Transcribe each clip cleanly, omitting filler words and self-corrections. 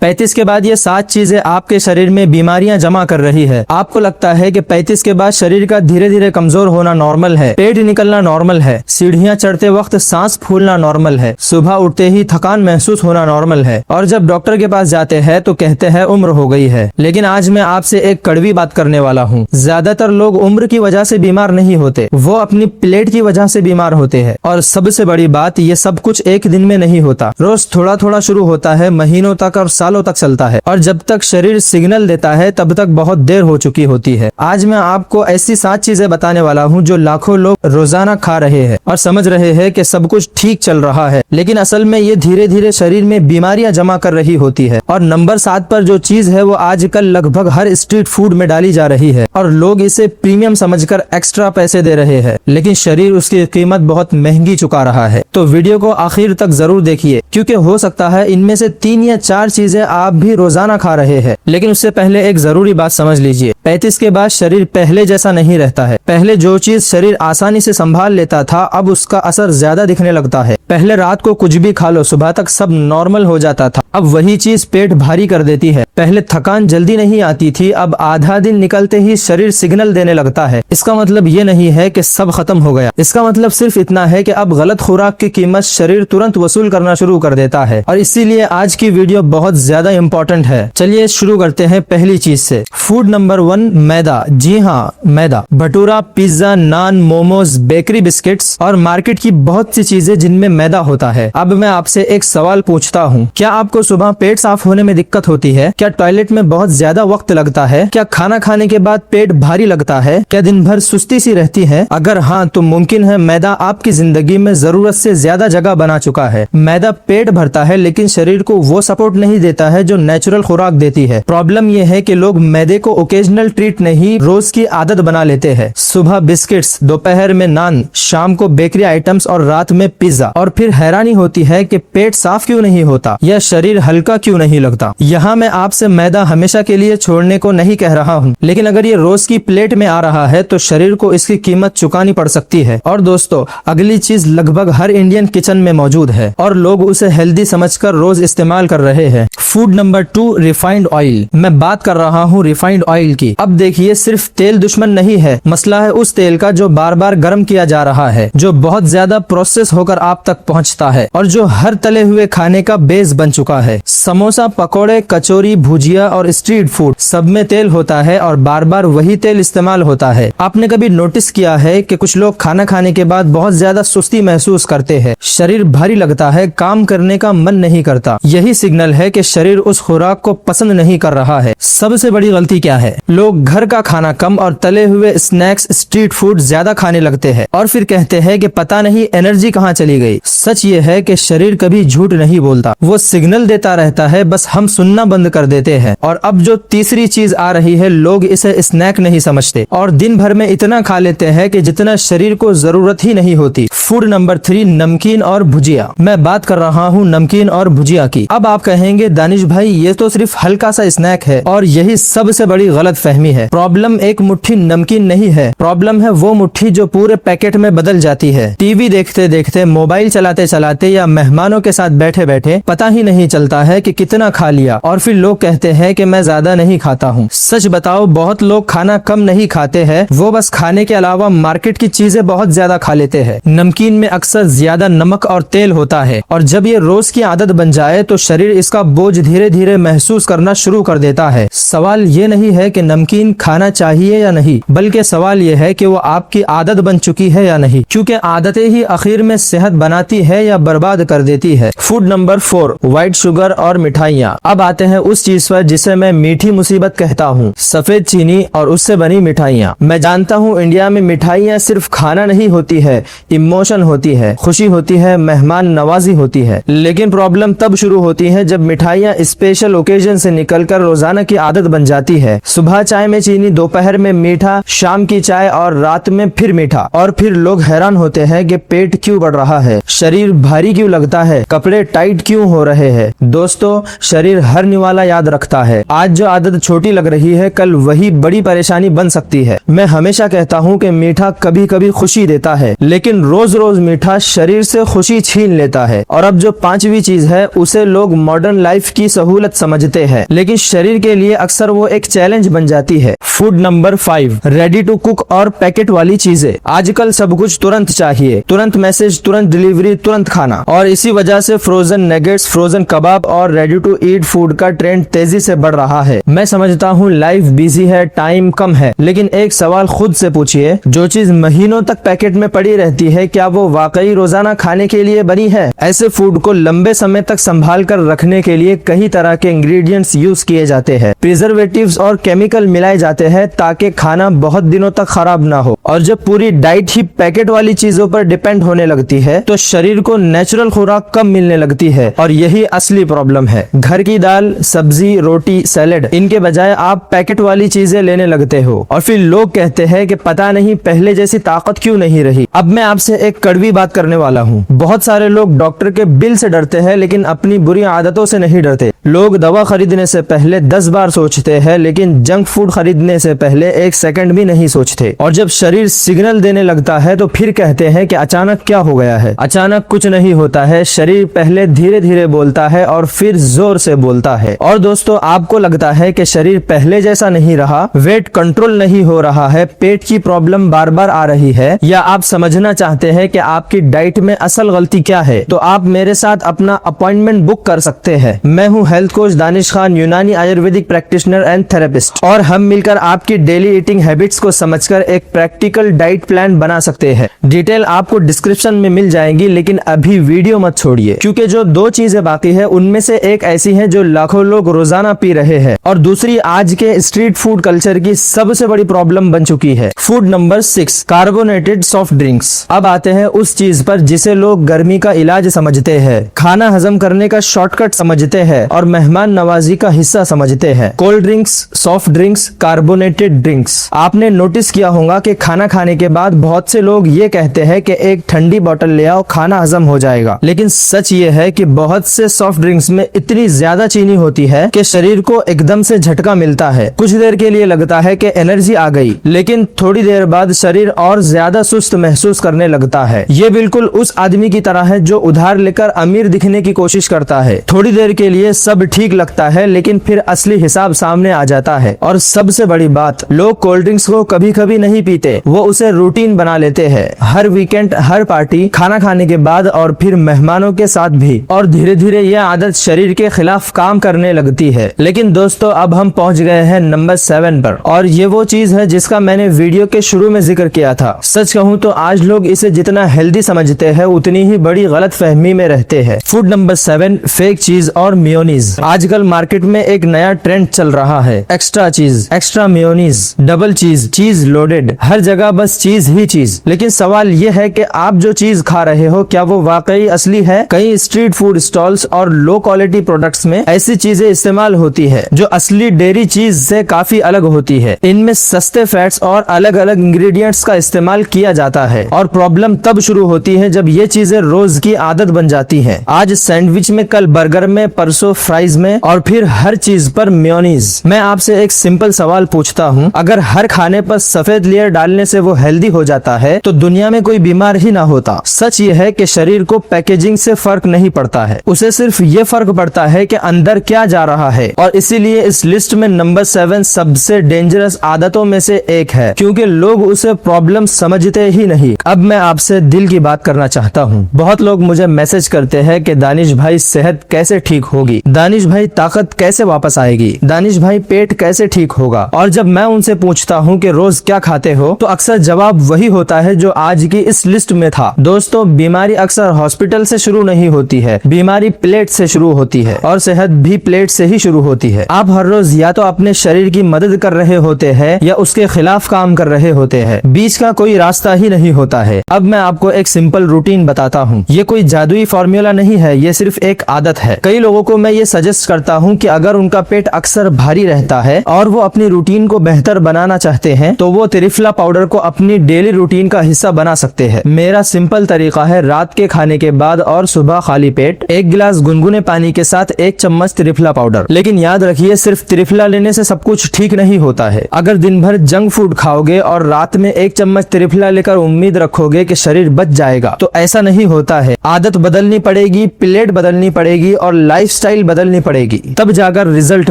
35 के बाद ये 7 चीजें आपके शरीर में बीमारियां जमा कर रही है। आपको लगता है कि 35 के बाद शरीर का धीरे धीरे कमजोर होना नॉर्मल है, पेट निकलना नॉर्मल है, सीढ़ियां चढ़ते वक्त सांस फूलना नॉर्मल है, सुबह उठते ही थकान महसूस होना नॉर्मल है, और जब डॉक्टर के पास जाते हैं तो कहते हैं उम्र हो गई है। लेकिन आज मैं आपसे एक कड़वी बात करने वाला हूँ। ज्यादातर लोग उम्र की वजह से बीमार नहीं होते, वो अपनी प्लेट की वजह से बीमार होते हैं। और सबसे बड़ी बात, ये सब कुछ एक दिन में नहीं होता, रोज थोड़ा थोड़ा शुरू होता है, महीनों तक और सालों तक चलता है, और जब तक शरीर सिग्नल देता है तब तक बहुत देर हो चुकी होती है। आज मैं आपको ऐसी 7 चीजें बताने वाला हूँ जो लाखों लोग रोजाना खा रहे हैं और समझ रहे हैं कि सब कुछ ठीक चल रहा है, लेकिन असल में ये धीरे धीरे शरीर में बीमारियां जमा कर रही होती है। और नंबर 7 पर जो चीज है वो आजकल लगभग हर स्ट्रीट फूड में डाली जा रही है और लोग इसे प्रीमियम समझकर एक्स्ट्रा पैसे दे रहे हैं, लेकिन शरीर उसकी कीमत बहुत महंगी चुका रहा है। तो वीडियो को आखिर तक जरूर देखिए, क्योंकि हो सकता है इनमें से 3 या 4 चीजें आप भी रोजाना खा रहे हैं। लेकिन उससे पहले एक जरूरी बात समझ लीजिए, 35 के बाद शरीर पहले जैसा नहीं रहता है। पहले जो चीज शरीर आसानी से संभाल लेता था, अब उसका असर ज्यादा दिखने लगता है। पहले रात को कुछ भी खा लो, सुबह तक सब नॉर्मल हो जाता था, अब वही चीज पेट भारी कर देती है। पहले थकान जल्दी नहीं आती थी, अब आधा दिन निकलते ही शरीर सिग्नल देने लगता है। इसका मतलब ये नहीं है कि सब खत्म हो गया, इसका मतलब सिर्फ इतना है कि अब गलत खुराक की कीमत शरीर तुरंत वसूल करना शुरू कर देता है। और इसीलिए आज की वीडियो बहुत ज्यादा इम्पोर्टेंट है। चलिए शुरू करते हैं पहली चीज से। फूड नंबर 1, मैदा। जी हाँ, मैदा। भटूरा, पिज्जा, नान, मोमोज, बेकरी बिस्किट्स और मार्केट की बहुत सी चीजें जिनमें मैदा होता है। अब मैं आपसे एक सवाल पूछता हूँ, क्या आपको सुबह पेट साफ होने में दिक्कत होती है? क्या टॉयलेट में बहुत ज्यादा वक्त लगता है? क्या खाना खाने के बाद पेट भारी लगता है? क्या दिन भर सुस्ती सी रहती है? अगर हाँ, तो मुमकिन है मैदा आपकी जिंदगी में जरूरत से ज्यादा जगह बना चुका है। मैदा पेट भरता है, लेकिन शरीर को वो सपोर्ट नहीं देता है जो नेचुरल खुराक देती है। प्रॉब्लम ये है कि लोग मैदे को ओकेजनल ट्रीट नहीं, रोज की आदत बना लेते हैं। सुबह बिस्किट्स, दोपहर में नान, शाम को बेकरी आइटम्स और रात में पिज्जा। और फिर हैरानी होती है कि पेट साफ क्यों नहीं होता या शरीर हल्का क्यों नहीं लगता। यहाँ मैं आपसे मैदा हमेशा के लिए छोड़ने को नहीं कह रहा हूँ, लेकिन अगर ये रोज की प्लेट में आ रहा है तो शरीर को इसकी कीमत चुकानी पड़ सकती है। और दोस्तों, अगली चीज लगभग हर इंडियन किचन में मौजूद है और लोग उसे हेल्दी समझकर रोज इस्तेमाल कर रहे हैं। Food number 2, refined oil. मैं बात कर रहा हूँ रिफाइंड ऑयल की। अब देखिए, सिर्फ तेल दुश्मन नहीं है, मसला है उस तेल का जो बार बार गर्म किया जा रहा है, जो बहुत ज्यादा प्रोसेस होकर आप तक पहुँचता है और जो हर तले हुए खाने का बेस बन चुका है। समोसा, पकौड़े, कचौरी, भुजिया और स्ट्रीट फूड, सब में तेल होता है और बार बार वही तेल इस्तेमाल होता है। आपने कभी नोटिस किया है कि कुछ लोग खाना खाने के बाद बहुत ज्यादा सुस्ती महसूस करते हैं, शरीर भारी लगता है, काम करने का मन नहीं करता? यही सिग्नल है कि शरीर उस खुराक को पसंद नहीं कर रहा है। सबसे बड़ी गलती क्या है? लोग घर का खाना कम और तले हुए स्नैक्स, स्ट्रीट फूड ज्यादा खाने लगते हैं और फिर कहते हैं कि पता नहीं एनर्जी कहाँ चली गई। सच ये है कि शरीर कभी झूठ नहीं बोलता, वो सिग्नल देता रहता है, बस हम सुनना बंद कर देते हैं। और अब जो तीसरी चीज आ रही है, लोग इसे स्नैक नहीं समझते और दिन भर में इतना खा लेते हैं कि जितना शरीर को जरूरत ही नहीं होती। फूड नंबर 3, नमकीन और भुजिया। मैं बात कर रहा हूँ नमकीन और भुजिया की। अब आप कहेंगे, दानिश भाई ये तो सिर्फ हल्का सा स्नैक है, और यही सबसे बड़ी गलत फहमी है। प्रॉब्लम एक मुट्ठी नमकीन नहीं है, प्रॉब्लम है वो मुट्ठी जो पूरे पैकेट में बदल जाती है। टीवी देखते देखते, मोबाइल चलाते चलाते या मेहमानों के साथ बैठे बैठे पता ही नहीं चलता है कि कितना खा लिया, और फिर लोग कहते हैं कि मैं ज्यादा नहीं खाता हूँ। सच बताओ, बहुत लोग खाना कम नहीं खाते हैं, वो बस खाने के अलावा मार्केट की चीजें बहुत ज्यादा खा लेते हैं। नमकीन में अक्सर ज्यादा नमक और तेल होता है, और जब ये रोज की आदत बन जाए तो शरीर इसका बोझ धीरे धीरे महसूस करना शुरू कर देता है। सवाल ये नहीं है कि नमकीन खाना चाहिए या नहीं, बल्कि सवाल ये है कि वो आपकी आदत बन चुकी है या नहीं, क्योंकि आदतें ही आखिर में सेहत बनाती है या बर्बाद कर देती है। फूड नंबर 4, व्हाइट शुगर और मिठाइयाँ। अब आते हैं उस चीज पर जिसे मैं मीठी मुसीबत कहता हूँ, सफेद चीनी और उससे बनी मिठाइयाँ। मैं जानता हूँ इंडिया में मिठाइयाँ सिर्फ खाना नहीं होती है, इमोशन होती है, खुशी होती है, मेहमान नवाजी होती है। लेकिन प्रॉब्लम तब शुरू होती है जब मिठाइयाँ स्पेशल ओकेजन से निकलकर रोजाना की आदत बन जाती है। सुबह चाय में चीनी, दोपहर में मीठा, शाम की चाय और रात में फिर मीठा। और फिर लोग हैरान होते हैं कि पेट क्यों बढ़ रहा है, शरीर भारी क्यों लगता है, कपड़े टाइट क्यों हो रहे हैं। दोस्तों, शरीर हर निवाला याद रखता है। आज जो आदत छोटी लग रही है, कल वही बड़ी परेशानी बन सकती है। मैं हमेशा कहता हूँ कि मीठा कभी कभी खुशी देता है, लेकिन रोज रोज मीठा शरीर से खुशी छीन लेता है। और अब जो जो पांचवी चीज है उसे लोग मॉडर्न लाइफ की सहूलत समझते हैं, लेकिन शरीर के लिए अक्सर वो एक चैलेंज बन जाती है। Food number 5, ready to cook और पैकेट वाली चीजें। आजकल सब कुछ तुरंत चाहिए, तुरंत मैसेज, तुरंत डिलीवरी, तुरंत खाना, और इसी वजह से फ्रोजन नगेट्स, फ्रोजन कबाब और रेडी टू ईट फूड का ट्रेंड तेजी से बढ़ रहा है। मैं समझता हूँ लाइफ बिजी है, टाइम कम है, लेकिन एक सवाल खुद से पूछिए, जो चीज महीनों तक पैकेट में पड़ी रहती है, क्या वो वाकई रोजाना खाने के लिए बनी है? ऐसे फूड को लंबे समय तक संभाल कर रखने के लिए कई तरह के इंग्रेडिएंट्स यूज किए जाते हैं, प्रिजर्वेटिव्स और केमिकल मिलाए जाते हैं ताकि खाना बहुत दिनों तक खराब ना हो। और जब पूरी डाइट ही पैकेट वाली चीजों पर डिपेंड होने लगती है तो शरीर को नेचुरल खुराक कम मिलने लगती है, और यही असली प्रॉब्लम है। घर की दाल, सब्जी, रोटी, सैलेड, इनके बजाय आप पैकेट वाली चीजें लेने लगते हो, और फिर लोग कहते हैं कि पता नहीं पहले जैसी ताकत क्यों नहीं रही। अब मैं आपसे एक कड़वी बात करने वाला हूँ। बहुत सारे लोग डॉक्टर के बिल से डरते हैं, लेकिन अपनी बुरी आदतों से नहीं डरते। लोग दवा खरीदने से पहले 10 बार सोचते हैं, लेकिन जंक फूड खरीदने से पहले 1 सेकंड भी नहीं सोचते। और जब शरीर सिग्नल देने लगता है तो फिर कहते हैं कि अचानक क्या हो गया है। अचानक कुछ नहीं होता है, शरीर पहले धीरे धीरे बोलता है और फिर जोर से बोलता है। और दोस्तों, आपको लगता है कि शरीर पहले जैसा नहीं रहा, वेट कंट्रोल नहीं हो रहा है, पेट की प्रॉब्लम बार बार आ रही है, या आप समझना चाहते हैं कि आपकी डाइट में असल गलती क्या है, तो आप मेरे साथ अपना अपॉइंटमेंट बुक कर सकते हैं। मैं हूँ हेल्थ कोच दानिश खान, यूनानी आयुर्वेदिक प्रैक्टिशनर एंड थेरेपिस्ट, और हम मिलकर आपकी डेली ईटिंग हैबिट्स को समझकर एक प्रैक्टिकल डाइट प्लान बना सकते हैं। डिटेल आपको डिस्क्रिप्शन में मिल जाएंगी, लेकिन अभी वीडियो मत छोड़िए, क्योंकि जो 2 चीजें बाकी है उनमें से एक ऐसी है जो लाखों लोग रोजाना पी रहे हैं, और दूसरी आज के स्ट्रीट फूड कल्चर की सबसे बड़ी प्रॉब्लम बन चुकी है। Food number 6, carbonated soft drinks. अब आते हैं उस चीज पर जिसे लोग गर्मी का इलाज समझते हैं, खाना हजम करने का शॉर्टकट समझते हैं, और मेहमान नवाजी का हिस्सा समझते हैं। Cold drinks, soft drinks, carbonated drinks. आपने नोटिस किया होगा कि खाना खाने के बाद बहुत से लोग ये कहते हैं कि एक ठंडी बोतल ले आओ, खाना हजम हो जाएगा, लेकिन सच ये है कि बहुत से सॉफ्ट ड्रिंक्स में इतनी ज्यादा चीनी होती है कि शरीर को एकदम से झटका मिलता है। कुछ देर के लिए लगता है कि एनर्जी आ गई, लेकिन थोड़ी देर बाद शरीर और ज्यादा सुस्त महसूस करने लगता है। ये बिल्कुल उस आदमी की तरह है जो उधार लेकर अमीर दिखने की कोशिश करता है। थोड़ी देर के लिए सब ठीक लगता है, लेकिन फिर असली हिसाब सामने आ जाता है। और सबसे बड़ी बात, लोग कोल्ड ड्रिंक्स को कभी कभी नहीं पीते, वो उसे रूटीन बना लेते हैं। हर वीकेंड, हर पार्टी, खाना खाने के बाद, और फिर मेहमानों के साथ भी, और धीरे धीरे यह आदत शरीर के खिलाफ काम करने लगती है। लेकिन दोस्तों, अब हम पहुंच गए हैं नंबर 7 पर, और ये वो चीज है जिसका मैंने वीडियो के शुरू में जिक्र किया था। सच कहूँ तो आज लोग इसे जितना हेल्दी समझते हैं उतनी ही बड़ी गलत फहमी में रहते हैं। फूड नंबर 7, फेक चीज और मेयोनीज। आजकल मार्केट में एक नया ट्रेंड चल रहा है, एक्स्ट्रा चीज, एक्स्ट्रा मेयोनीज, डबल चीज, चीज लोडेड, हर जगह बस चीज ही चीज। लेकिन सवाल ये है कि आप जो चीज खा रहे हो क्या वो वाकई असली है? कई स्ट्रीट फूड स्टॉल्स और लो क्वालिटी प्रोडक्ट्स में ऐसी चीजें इस्तेमाल होती है जो असली डेयरी चीज से काफी अलग होती है। इनमें सस्ते फैट्स और अलग अलग इंग्रेडिएंट्स का इस्तेमाल किया जाता है, और प्रॉब्लम तब शुरू होती है जब ये चीजें रोज की आदत बन जाती हैं। आज सैंडविच में, कल बर्गर में, परसों फ्राइज में, और फिर हर चीज पर मेयोनीज। मैं आपसे एक सिंपल सवाल पूछता हूँ, अगर हर खाने पर सफेद लेयर डालने से वो हेल्दी हो जाता है तो दुनिया में कोई बीमार ही ना होता। सच ये है कि शरीर को पैकेजिंग से फर्क नहीं पड़ता है, उसे सिर्फ ये फर्क पड़ता है कि अंदर क्या जा रहा है। और इसीलिए इस लिस्ट में नंबर 7 सबसे डेंजरस आदतों में से एक है, क्योंकि लोग उसे प्रॉब्लम समझते ही नहीं। अब मैं आपसे दिल की बात करना चाहता हूँ। बहुत लोग मुझे मैसेज करते हैं कि दानिश भाई सेहत कैसे ठीक होगी, दानिश भाई ताकत कैसे वापस आएगी, दानिश भाई पेट कैसे ठीक होगा। और जब मैं उनसे पूछता हूँ कि रोज क्या खाते हो, तो अक्सर जवाब वही होता है जो आज की इस लिस्ट में था। दोस्तों, बीमारी अक्सर हॉस्पिटल से शुरू नहीं होती है, बीमारी प्लेट से शुरू होती है, और सेहत भी प्लेट से ही शुरू होती है। आप हर रोज या तो अपने शरीर की मदद कर रहे होते हैं या उसके खिलाफ काम कर रहे होते हैं, बीच का कोई रास्ता ही नहीं होता है। अब मैं आपको एक सिंपल रूटीन बताता हूँ। ये कोई जादुई फॉर्मूला नहीं है, ये सिर्फ एक आदत है। कई लोगों को मैं ये सजेस्ट करता हूँ कि अगर उनका पेट अक्सर भारी रहता है और वो अपनी रूटीन को बेहतर बनाना चाहते हैं तो वो त्रिफला पाउडर को अपनी डेली रूटीन का हिस्सा बना सकते हैं। मेरा सिंपल तरीका है, रात के खाने के बाद और सुबह खाली पेट 1 गिलास गुनगुने पानी के साथ 1 चम्मच त्रिफला पाउडर। लेकिन याद रखिए, सिर्फ त्रिफला लेने से सब कुछ ठीक नहीं होता है। अगर दिन भर जंक फूड खाओगे और रात में 1 चम्मच त्रिफला लेकर उम्मीद रखोगे कि शरीर बच जाएगा, तो ऐसा नहीं होता है। आदत बदलने बदलनी पड़ेगी, प्लेट बदलनी पड़ेगी और लाइफस्टाइल बदलनी पड़ेगी, तब जाकर रिजल्ट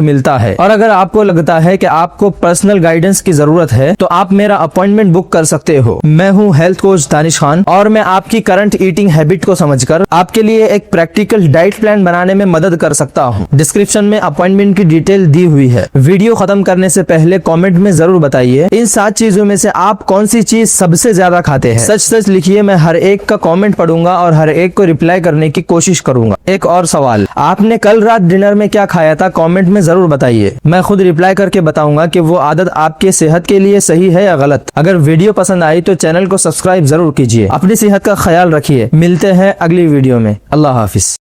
मिलता है। और अगर आपको लगता है कि आपको पर्सनल गाइडेंस की जरूरत है तो आप मेरा अपॉइंटमेंट बुक कर सकते हो। मैं हूँ हेल्थ कोच दानिश खान और मैं आपकी करंट ईटिंग हैबिट को समझकर आपके लिए एक प्रैक्टिकल डाइट प्लान बनाने में मदद कर सकता हूँ। डिस्क्रिप्शन में अपॉइंटमेंट की डिटेल दी हुई है। वीडियो खत्म करने से पहले कमेंट में जरूर बताइए इन 7 चीजों में से आप कौन सी चीज सबसे ज्यादा खाते हैं। सच सच लिखिए, मैं हर एक का कमेंट पढ़ूंगा और हर एक को रिप्लाई करने की कोशिश करूंगा। एक और सवाल, आपने कल रात डिनर में क्या खाया था? कमेंट में जरूर बताइए, मैं खुद रिप्लाई करके बताऊंगा कि वो आदत आपके सेहत के लिए सही है या गलत। अगर वीडियो पसंद आई तो चैनल को सब्सक्राइब जरूर कीजिए। अपनी सेहत का ख्याल रखिए। मिलते हैं अगली वीडियो में। अल्लाह हाफिज।